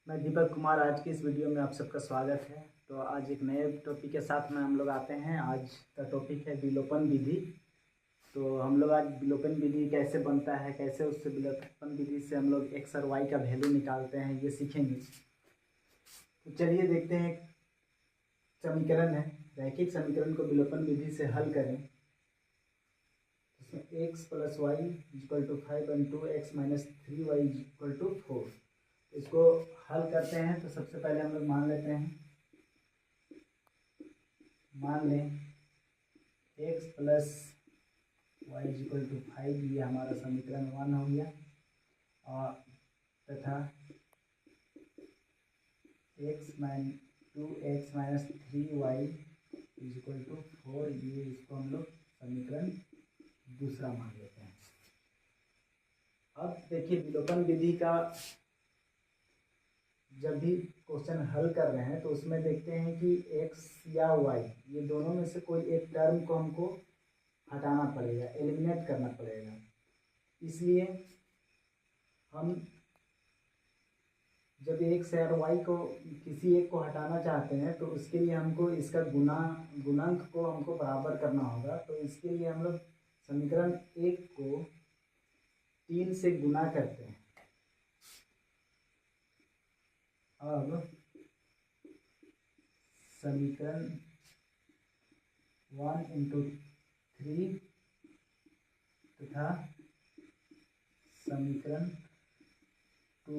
मैं दीपक कुमार। आज की इस वीडियो में आप सबका स्वागत है। तो आज एक नए टॉपिक के साथ में हम लोग आते हैं। आज का टॉपिक है विलोपन विधि। तो हम लोग आज विलोपन विधि कैसे बनता है, कैसे उससे विलोपन विधि से हम लोग एक्स और वाई का वैल्यू निकालते हैं, ये सीखेंगे। तो चलिए देखते हैं। समीकरण है, रैखिक समीकरण को विलोपन विधि से हल करें। इसमें x plus y equal to 5 × x - 3y = 4। इसको हल करते हैं। तो सबसे पहले हम लोग मान लेते हैं, मान लें x plus y equal to 5, ये हमारा समीकरण 1 हो गया। और तथा 2x - 3y इक्वल टू 4, ये इसको हम लोग समीकरण दूसरा मान लेते हैं। अब देखिए, विलोपन विधि का जब भी क्वेश्चन हल कर रहे हैं तो उसमें देखते हैं कि x या y, ये दोनों में से कोई एक टर्म को हमको हटाना पड़ेगा, एलिमिनेट करना पड़ेगा। इसलिए हम जब x और y को किसी एक को हटाना चाहते हैं तो उसके लिए हमको इसका गुणांक को हमको बराबर करना होगा। तो इसके लिए हम लोग समीकरण 1 को 3 से गुना करते हैं। अब समीकरण 1 × 3 तथा समीकरण 2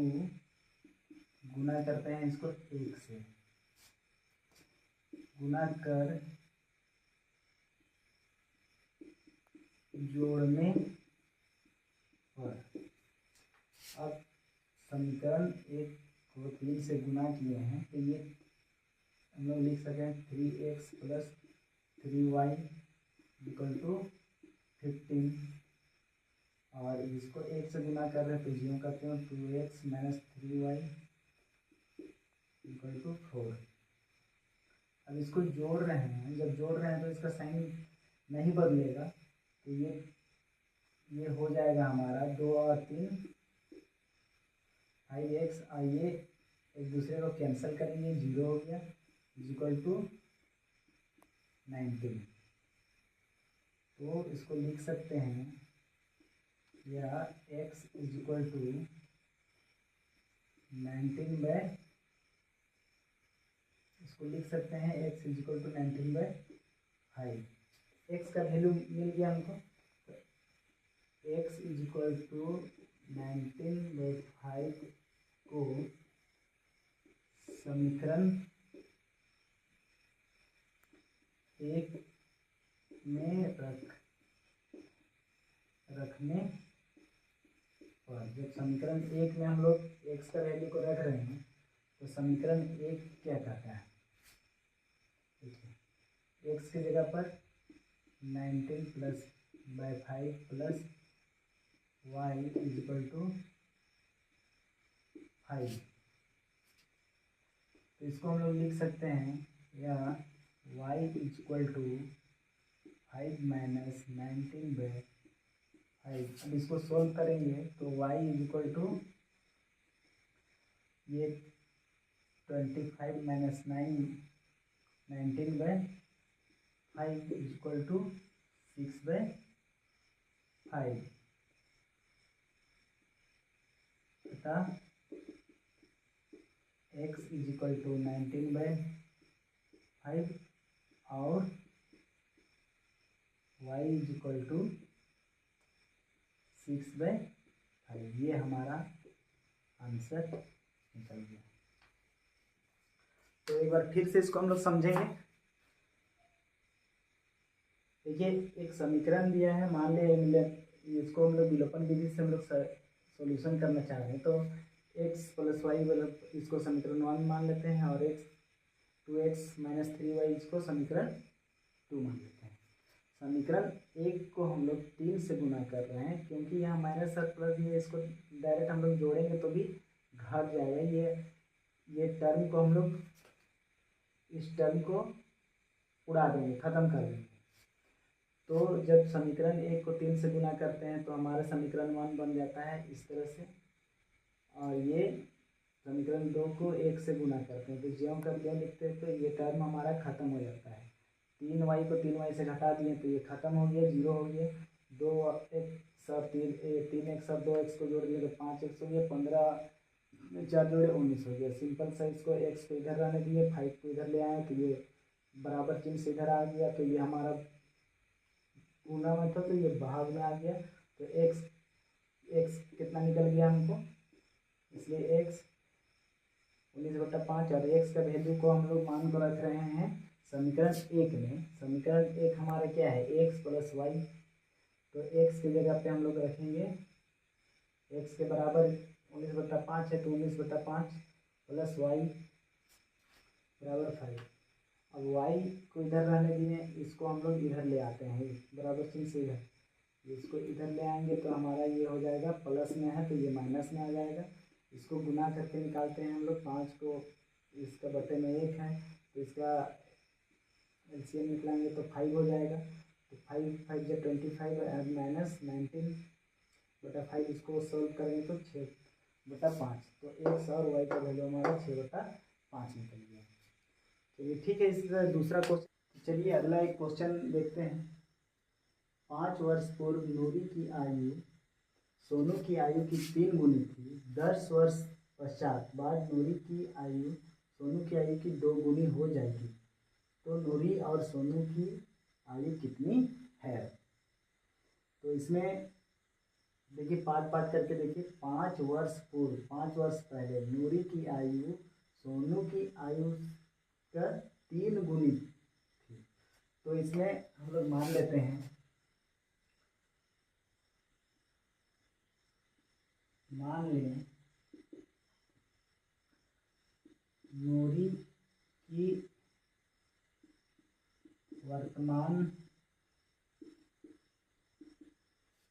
गुना करते हैं इसको 1 से। गुना कर जोड़ने पर अब समीकरण 1 को 3 से गुना किए हैं तो ये हम लोग लिख सकते हैं 3x + 3y = 15। और इसको 1 से गुना कर रहे हैं तो 0 करते हैं, 2x - 3y = 4। अब इसको जोड़ रहे हैं, जब जोड़ रहे हैं तो इसका साइन नहीं बदलेगा। तो ये हो जाएगा हमारा 2 और 3 5x, और ये एक दूसरे को कैंसिल करेंगे, 0 हो गया, = 19। तो इसको लिख सकते हैं, या x = 19 इसको लिख सकते हैं x = 19/5। x का वैल्यू मिल गया हमको। तो x = 19/5 को समीकरण 1 में रखने पर, जब समीकरण 1 में हम लोग x का वैल्यू को रख रहे हैं तो समीकरण 1 क्या कहता है, देखिए, x की जगह पर 19 + 5 + y = 5। तो इसको हम लोग लिख सकते हैं, या y = 5 - 19/5। अब इसको सोल्व करेंगे तो y = ये 25 - 19/5 = 6/5 तथा x = 19/5 और y = 6/5। ये हमारा आंसर निकल गया। तो एक बार फिर से इसको हम लोग समझेंगे। देखिए, एक समीकरण दिया है, मान लें इसको हम लोग विलोपन विधि से हम लोग सॉल्यूशन करना चाह रहे हैं। तो x + y इसको समीकरण 1 मान लेते हैं, और 2x - 3y इसको समीकरण 2 मान लेते हैं। समीकरण 1 को हम लोग 3 से गुना कर रहे हैं, क्योंकि यहाँ माइनस और प्लस है, इसको डायरेक्ट हम लोग जोड़ेंगे तो भी घट जाएगा। ये टर्म को हम लोग इस टर्म को उड़ा देंगे, ख़त्म कर देंगे। तो जब समीकरण 1 को 3 से गुना करते हैं तो हमारा समीकरण 1 बन जाता है इस तरह से, और ये समीकरण 2 को 1 से गुना करते हैं तो ज्यों का त्यों लिखते हैं, तो ये टर्म हमारा खत्म हो जाता है। 3y को 3y से घटा दिए तो ये खत्म हो गया, 0 हो गया। 2x और 3x और 2x को जोड़ दिए तो 5x हो गया, 15 4 जोड़े 19 हो गया। सिंपल सा इसको x को इधर रहने दिए, 5 को इधर ले आए तो ये बराबर चिन्ह से इधर आ गया, तो ये हमारा गुना में था तो ये भाग में आ गया। तो x कितना निकल गया हमको, इसलिए x 19/5 और x का वैल्यू को हम लोग मान को रख रहे हैं समीकरण 1 में। समीकरण 1 हमारा क्या है, x + y। तो x की जगह पे हम लोग रखेंगे x के बराबर 19/5 है तो 19/5 + y बराबर 5। अब y को इधर रहने दिए, इसको हम लोग इधर ले आते हैं, बराबर चिन्ह से इधर, इसको इधर ले आएंगे तो हमारा ये हो जाएगा, प्लस में है तो ये माइनस में आ जाएगा। इसको गुना करके निकालते हैं हम लोग, 5 को इसका बटे में 1 है तो इसका एलसीएम निकालेंगे तो 5 हो जाएगा। तो 5 5 जो 25 माइनस 19/5, इसको सोल्व करेंगे तो 6/5। तो x और y का वैल्यू हमारा 6/5 निकल गया। चलिए ठीक है, इसका दूसरा क्वेश्चन। चलिए अगला एक क्वेश्चन देखते हैं। 5 वर्ष पूर्व नूरी की आयु सोनू की आयु की 3 गुनी थी। 10 वर्ष पश्चात बाद नूरी की आयु सोनू की आयु की 2 गुनी हो जाएगी, तो नूरी और सोनू की आयु कितनी है। तो इसमें देखिए पार्ट पार्ट करके देखिए। 5 वर्ष पूर्व, 5 वर्ष पहले नूरी की आयु सोनू की आयु का 3 गुनी थी। तो इसमें हम लोग मान लेते हैं, मान लें नूरी की वर्तमान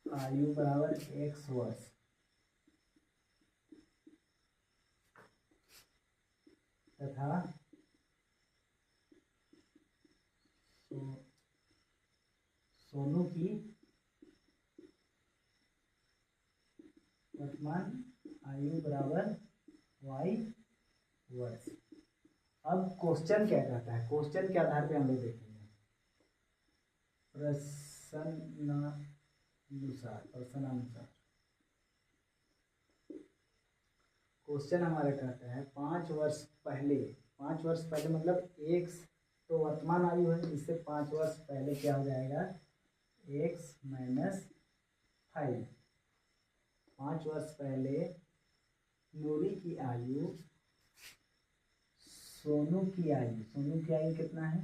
आयु बराबर x वर्ष तथा सोनू की वर्तमान आयु बराबर y वर्ष। अब क्वेश्चन क्या कहता है, क्वेश्चन के आधार पे हम लोग देखेंगे। प्रश्नानुसार क्वेश्चन हमारा कहता है 5 वर्ष पहले, 5 वर्ष पहले मतलब x तो वर्तमान आयु है, इससे 5 वर्ष पहले क्या हो जाएगा, x - 5। 5 वर्ष पहले नूरी की आयु सोनू की आयु कितना है,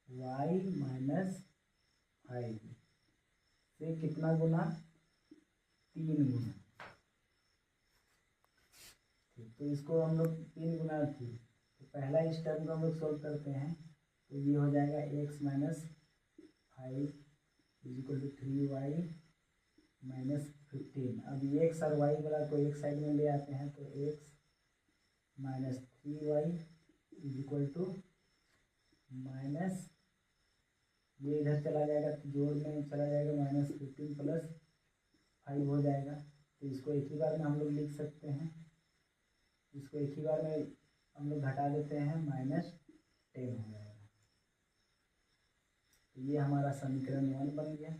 y - 5 से कितना गुना, 3 गुना। तो इसको हम लोग 3 गुना थी, तो पहला इस टर्म को हम लोग सोल्व करते हैं तो ये हो जाएगा x - 5 = 3y - 15। अब x और y वाला को एक साइड में ले आते हैं तो x - 3y = ये इधर चला जाएगा तो जोड़ में चला जाएगा, -15 + 5 हो जाएगा। तो इसको एक ही बार में हम लोग लिख सकते हैं, इसको एक ही बार में हम लोग घटा देते हैं, -10 हो जाएगा। तो ये हमारा समीकरण 1 बन गया।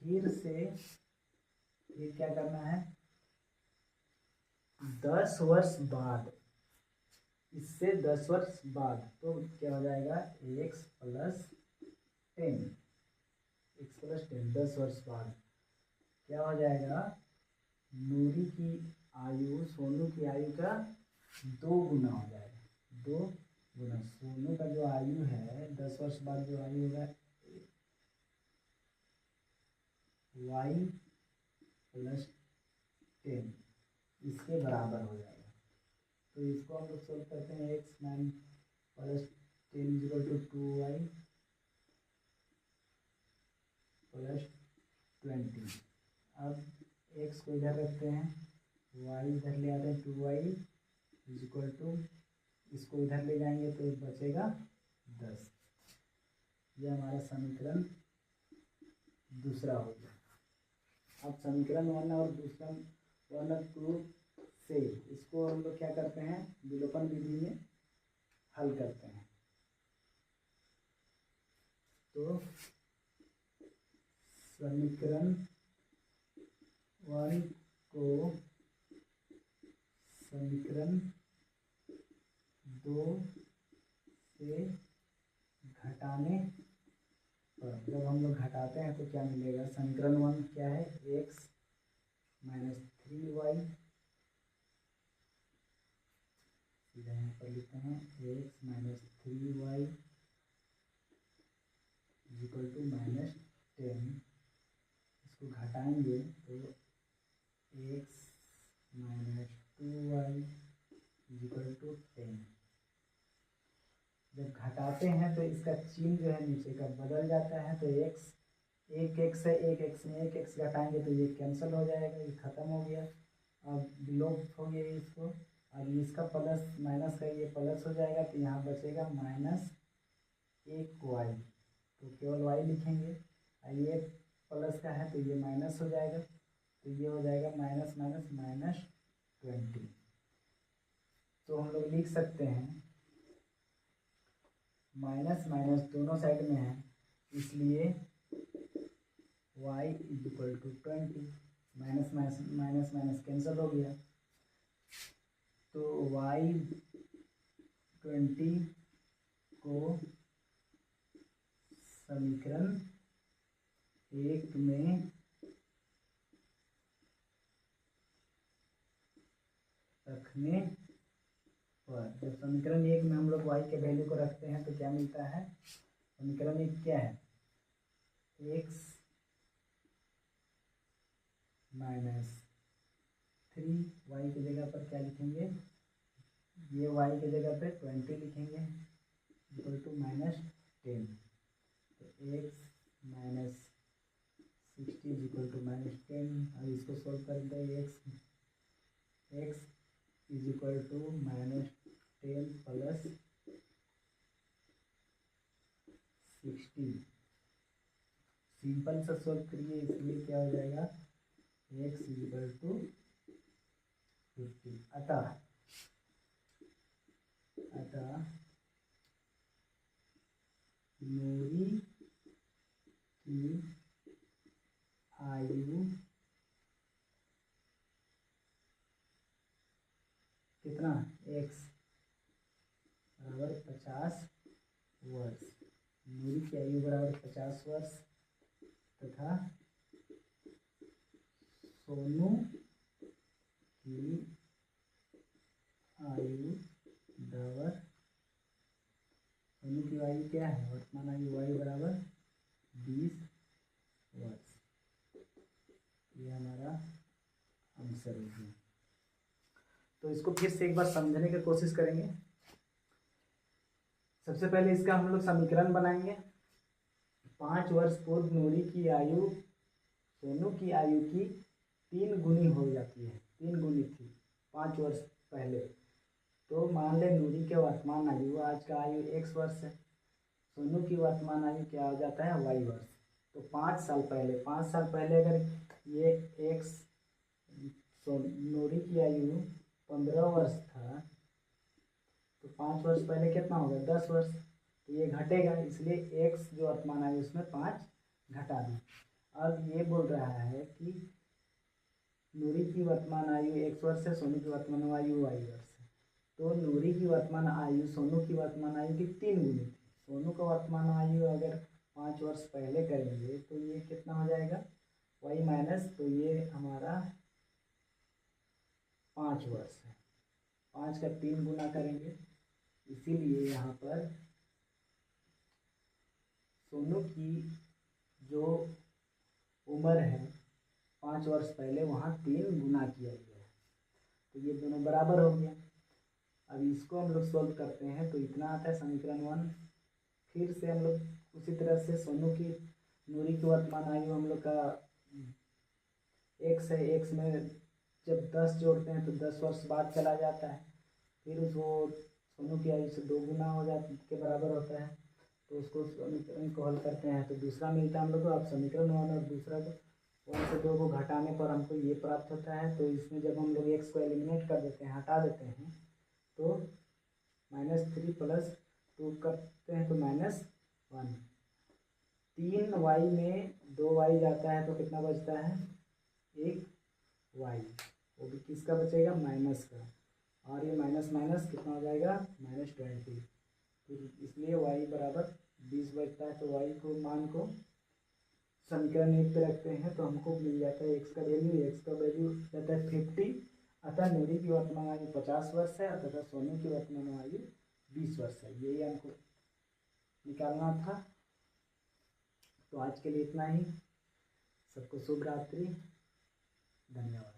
फिर क्या करना है, 10 वर्ष बाद, इससे 10 वर्ष बाद तो क्या हो जाएगा, x + 10, 10 वर्ष बाद क्या हो जाएगा, नूरी की आयु सोनू की आयु का 2 गुना हो जाएगा। 2 गुना सोनू का जो आयु है 10 वर्ष बाद जो आयु होगा y + 10 इसके बराबर हो जाएगा। तो इसको हम लोग सोल्व करते हैं, x - + 10 = 2y + 20। अब x को इधर रखते हैं, y इधर ले आते हैं, 2y = इसको इधर ले जाएंगे तो बचेगा 10। ये हमारा समीकरण दूसरा हो गया। अब समीकरण 1 और दूसरा 1 और 2 से इसको हम लोग क्या करते हैं, विलोपन विधि में हल करते हैं। तो समीकरण 1 को समीकरण 2 से घटाने पर जब हम लोग घटाते हैं तो क्या मिलेगा, समीकरण 1 क्या है, x माइनस 3y, सीधा यहाँ पर लिखते हैं x minus 3y equal to minus 10। इसको घटाएंगे तो x minus 2y equal to 10। जब घटाते हैं तो इसका चिन्ह जो है नीचे का बदल जाता है, तो x एक x है, एक x में एक x घटाएंगे तो ये कैंसिल हो जाएगा, ये खत्म हो गया, अब विलोप हो गया इसको। अब इसका प्लस माइनस का ये प्लस हो जाएगा, तो यहाँ बचेगा माइनस 1y, तो केवल y लिखेंगे। और ये प्लस का है तो ये माइनस हो जाएगा, तो ये हो जाएगा माइनस माइनस माइनस 20। तो हम लोग लिख सकते हैं माइनस माइनस दोनों साइड में है, इसलिए y equal to 20, minus minus minus minus cancel हो गया, तो y 20 को समीकरण 1 में रखने पर, जब समीकरण 1 में हम लोग y के वैल्यू को रखते हैं तो क्या मिलता है, समीकरण 1 क्या है, x माइनस 3y की जगह पर क्या लिखेंगे, ये y की जगह पे 20 लिखेंगे इक्वल टू माइनस 10। तो x minus 60 equal to minus 10। अब इसको सोल्व कर दें, x is equal to minus 10 plus 60। Simple सा सोल्व करिए, इसलिए क्या हो जाएगा, x इज इक्वल टू 50। अतः नूरी की आयु कितना, x बराबर 50 वर्ष, नूरी की आयु बराबर 50 वर्ष, तथा सोनू की आयु बराबर, सोनू की आयु क्या है, वर्तमान आयु y बराबर 20 वर्ष। ये हमारा आंसर हो गया। तो इसको फिर से एक बार समझने की कोशिश करेंगे। सबसे पहले इसका हम लोग समीकरण बनाएंगे। 5 वर्ष पूर्व नूरी की आयु सोनू की आयु की 3 गुनी हो जाती है, 3 गुनी थी 5 वर्ष पहले। तो मान ले नूरी के वर्तमान आयु, आज का आयु x वर्ष है, सोनू की वर्तमान आयु क्या हो जाता है, y वर्ष। तो 5 साल पहले अगर ये x नूरी की आयु 15 वर्ष था, तो 5 वर्ष पहले कितना होगा, 10 वर्ष। तो ये घटेगा, इसलिए x जो वर्तमान आयु उसमें 5 घटा दें। अब ये बोल रहा है कि नूरी की वर्तमान आयु x वर्ष है, सोनू की वर्तमान आयु y वर्ष है। तो नूरी की वर्तमान आयु सोनू की वर्तमान आयु की 3 गुनी थी। सोनू का वर्तमान आयु अगर 5 वर्ष पहले करेंगे तो ये कितना हो जाएगा, y माइनस, तो ये हमारा 5 वर्ष है, 5 का 3 गुना करेंगे, इसीलिए यहाँ पर सोनू की जो उम्र है 5 वर्ष पहले, वहाँ 3 गुना किया गया है, तो ये दोनों बराबर हो गया। अब इसको हम लोग सोल्व करते हैं तो इतना आता है समीकरण 1। फिर से हम लोग उसी तरह से सोनू की नूरी की वर्तमान आयु हम लोग का x है, x में जब 10 जोड़ते हैं तो 10 वर्ष बाद चला जाता है, फिर उसको सोनू की आयु से 2 गुना हो जाता के बराबर होता है, तो उसको समीकरण को हल करते हैं तो दूसरा मिलता है हम लोग को। अब समीकरण 1 और दूसरा को 1 से 2 को घटाने पर हमको ये प्राप्त होता है। तो इसमें जब हम लोग x को एलिमिनेट कर देते हैं, हटा देते हैं, तो -3 + 2 करते हैं तो -1। 3y में 2y जाता है तो कितना बचता है, 1y। वो भी किसका बचेगा, माइनस का। और ये माइनस माइनस कितना हो जाएगा, -20। फिर इसलिए y बराबर 20 बचता है। तो y को मान को समीकरण 1 पे रखते हैं तो हमको मिल जाता है x का वैल्यू जाता है 50। अतः मेरी की वर्तमान आयु 50 वर्ष है तथा सोनू की वर्तमान आयु 20 वर्ष है। यही हमको निकालना था। तो आज के लिए इतना ही। सबको शुभ रात्रि, धन्यवाद।